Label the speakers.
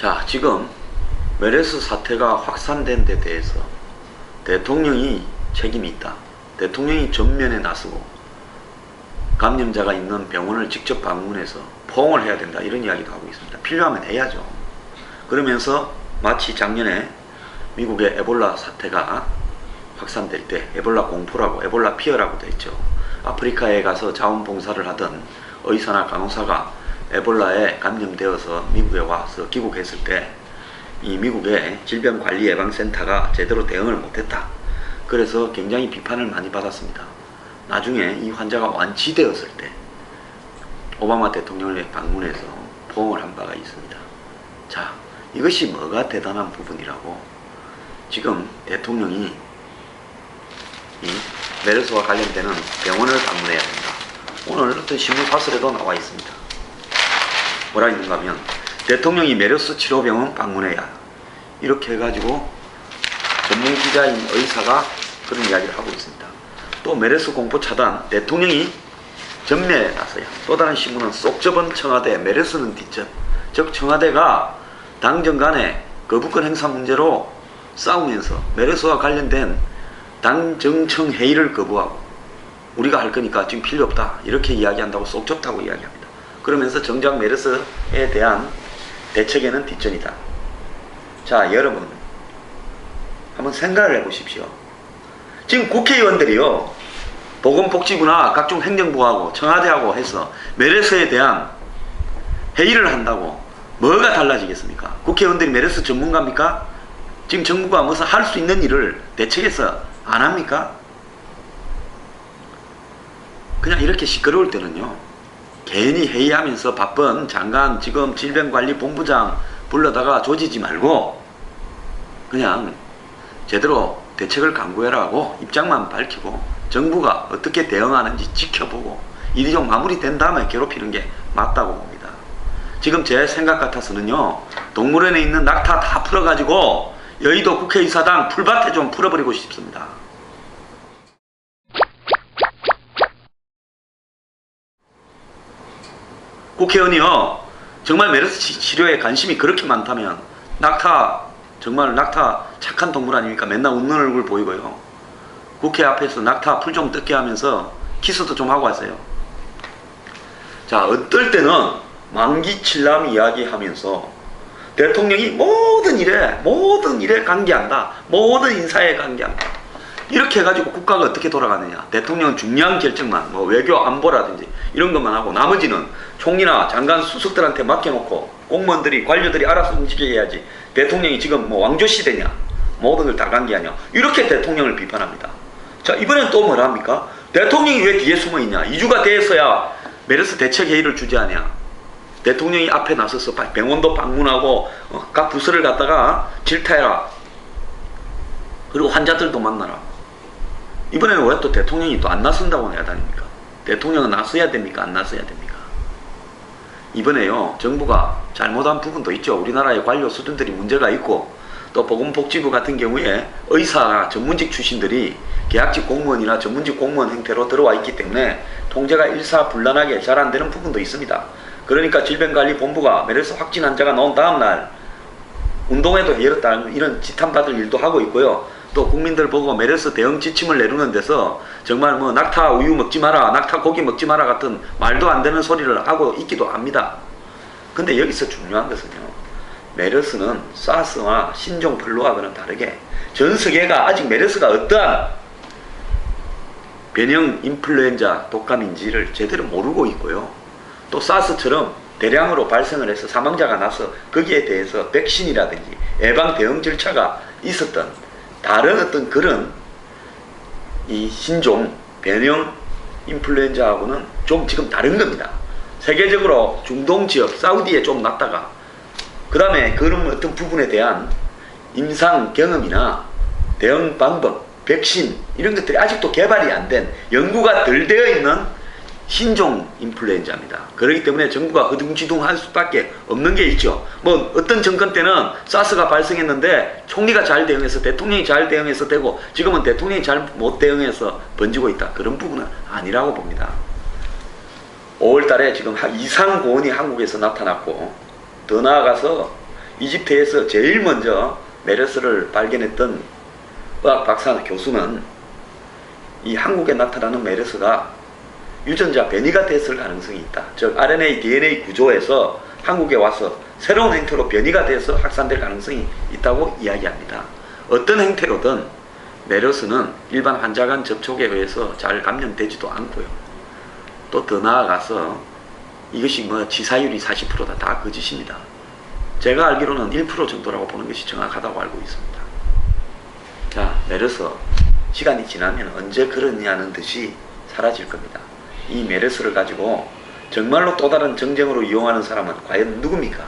Speaker 1: 자, 지금 메르스 사태가 확산된 데 대해서 대통령이 책임이 있다. 대통령이 전면에 나서고 감염자가 있는 병원을 직접 방문해서 포옹을 해야 된다. 이런 이야기도 하고 있습니다. 필요하면 해야죠. 그러면서 마치 작년에 미국의 에볼라 사태가 확산될 때 에볼라 공포라고 에볼라 피어라고도 했죠. 아프리카에 가서 자원봉사를 하던 의사나 간호사가 에볼라에 감염되어서 미국에 와서 귀국했을 때 이 미국의 질병관리예방센터가 제대로 대응을 못했다. 그래서 굉장히 비판을 많이 받았습니다. 나중에 이 환자가 완치되었을 때 오바마 대통령을 방문해서 포옹을 한 바가 있습니다. 자, 이것이 뭐가 대단한 부분이라고 지금 대통령이 이 메르스와 관련되는 병원을 방문해야 된다. 오늘 어떤 신문 사설에도 나와 있습니다. 뭐라 있는가 하면 대통령이 메르스 치료병원 방문해야 이렇게 해가지고 전문 기자인 의사가 그런 이야기를 하고 있습니다. 또 메르스 공포 차단 대통령이 전면에 나서야. 또 다른 신문은 쏙 접은 청와대 메르스는 뒷전. 즉 청와대가 당정 간의 거부권 행사 문제로 싸우면서 메르스와 관련된 당정청 회의를 거부하고 우리가 할 거니까 지금 필요 없다 이렇게 이야기한다고 쏙 좁다고 이야기합니다. 그러면서 정작 메르스에 대한 대책에는 뒷전이다. 자, 여러분 한번 생각을 해보십시오. 지금 국회의원들이요 보건복지부나 각종 행정부하고 청와대하고 해서 메르스에 대한 회의를 한다고 뭐가 달라지겠습니까? 국회의원들이 메르스 전문가입니까? 지금 정부가 무슨 할 수 있는 일을 대책에서 안 합니까? 그냥 이렇게 시끄러울 때는요 괜히 회의하면서 바쁜 장관, 지금 질병관리본부장 불러다가 조지지 말고 그냥 제대로 대책을 강구해라고 입장만 밝히고 정부가 어떻게 대응하는지 지켜보고 일이 좀 마무리된 다음에 괴롭히는 게 맞다고 봅니다. 지금 제 생각 같아서는요 동물원에 있는 낙타 다 풀어가지고 여의도 국회의사당 풀밭에 좀 풀어버리고 싶습니다. 국회의원이요 정말 메르스 치료에 관심이 그렇게 많다면 낙타 정말 낙타 착한 동물 아닙니까? 맨날 웃는 얼굴 보이고요 국회 앞에서 낙타 풀 좀 뜯게 하면서 키스도 좀 하고 하세요. 자, 어떨 때는 만기 칠람 이야기하면서 대통령이 모든 일에 관계한다. 모든 인사에 관계한다. 이렇게 해가지고 국가가 어떻게 돌아가느냐. 대통령은 중요한 결정만 뭐 외교 안보라든지 이런 것만 하고 나머지는 총리나 장관 수석들한테 맡겨놓고 공무원들이 관료들이 알아서 움직이게 해야지. 대통령이 지금 뭐 왕조시대냐 모든 걸 다 관계하냐 이렇게 대통령을 비판합니다. 자, 이번엔 또 뭐라 합니까? 대통령이 왜 뒤에 숨어있냐. 2주가 돼서야 메르스 대책회의를 주재하냐. 대통령이 앞에 나서서 병원도 방문하고 각 부서를 갖다가 질타해라. 그리고 환자들도 만나라. 이번에는 왜 또 대통령이 또 안 나선다고 해야 됩니까? 대통령은 나서야 됩니까? 안 나서야 됩니까? 이번에요 정부가 잘못한 부분도 있죠. 우리나라의 관료 수준들이 문제가 있고 또 보건복지부 같은 경우에 의사나 전문직 출신들이 계약직 공무원이나 전문직 공무원 형태로 들어와 있기 때문에 통제가 일사불란하게 잘 안 되는 부분도 있습니다. 그러니까 질병관리본부가 메르스 확진 환자가 나온 다음날 운동회도 열었다 이런 지탄받을 일도 하고 있고요. 또 국민들 보고 메르스 대응 지침을 내놓는 데서 정말 뭐 낙타 우유 먹지 마라, 낙타 고기 먹지 마라 같은 말도 안 되는 소리를 하고 있기도 합니다. 근데 여기서 중요한 것은요 메르스는 사스와 신종플루하고는 다르게 전 세계가 아직 메르스가 어떠한 변형 인플루엔자 독감인지를 제대로 모르고 있고요. 또 사스처럼 대량으로 발생을 해서 사망자가 나서 거기에 대해서 백신이라든지 예방 대응 절차가 있었던 다른 어떤 그런 이 신종 변형 인플루엔자하고는 좀 지금 다른 겁니다. 세계적으로 중동 지역 사우디에 좀 났다가 그 다음에 그런 어떤 부분에 대한 임상 경험이나 대응 방법, 백신 이런 것들이 아직도 개발이 안 된 연구가 덜 되어 있는 신종 인플루엔자입니다. 그렇기 때문에 정부가 허둥지둥 할 수밖에 없는 게 있죠. 뭐 어떤 정권 때는 사스가 발생했는데 총리가 잘 대응해서 대통령이 잘 대응해서 되고 지금은 대통령이 잘 못 대응해서 번지고 있다. 그런 부분은 아니라고 봅니다. 5월 달에 지금 이상 고온이 한국에서 나타났고 더 나아가서 이집트에서 제일 먼저 메르스를 발견했던 의학 박사 교수는 이 한국에 나타나는 메르스가 유전자 변이가 됐을 가능성이 있다. 즉 RNA, DNA 구조에서 한국에 와서 새로운 행태로 변이가 돼서 확산될 가능성이 있다고 이야기합니다. 어떤 행태로든 메르스는 일반 환자 간 접촉에 의해서 잘 감염되지도 않고요. 또 더 나아가서 이것이 치사율이 40%다. 다 거짓입니다. 제가 알기로는 1% 정도라고 보는 것이 정확하다고 알고 있습니다. 자, 메르스 시간이 지나면 언제 그러냐는 듯이 사라질 겁니다. 이 메르스를 가지고 정말로 또 다른 정쟁으로 이용하는 사람은 과연 누굽니까?